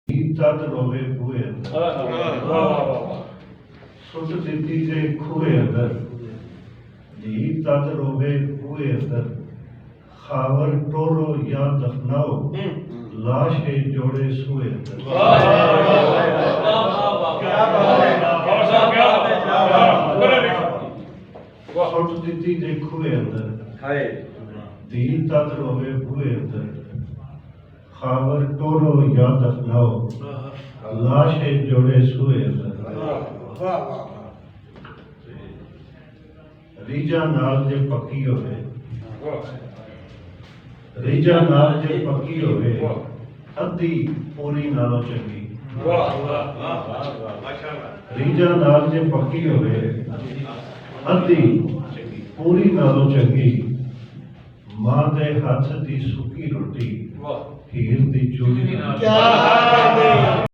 ਤਦ ਰੋਵੇ ਬੂਹੇ ਅੰਦਰ ਸੁੱਟ ਦਿੱਤੀ ਜੇ ਖੂਹੇ ਅੰਦਰ ਧੀ ਤਦ ਰੋਵੇ ਬੂਹੇ ਅੰਦਰ ਖਾਵਰ ਟੋਰੋ ਜਾਂ ਦਫਨਾਓ ਲਾਸ਼ ਹੈ ਜੋੜੇ ਸੂਏ ਅੰਦਰ ਸੁੱਟ ਦਿੱਤੀ ਜੇ ਖੂਹੇ ਅੰਦਰ ਧੀ ਤਦ ਰੋਵੇ ਬੂਹੇ ਅੰਦਰ ਖਾਵਰ ਟੋਰੋ ਜਾਂ ਦਫਨਾਓ ਲਾਸ਼ ਹੈ ਜੋੜੇ ਸੂਏ ਅੰਦਰ ਰੀਜਾ ਨਾਲ ਜੇ ਪੱਕੀ ਹੋਵੇ ਰੀਜਾ ਨਾਲ ਜੇ ਪੱਕੀ ਹੋਵੇ ਅੱਧੀ ਪੂਰੀ ਨਾਲੋਂ ਚੰਗੀ ਰੀਜਾ ਨਾਲ ਜੇ ਪੱਕੀ ਹੋਵੇ ਅੱਧੀ ਪੂਰੀ ਨਾਲੋਂ ਚੰਗੀ ਮਾਂ ਦੇ ਹੱਥ ਦੀ ਸੁੱਕੀ ਰੋਟੀ ਹੀਰ ਦੀ ਚੂੜੀ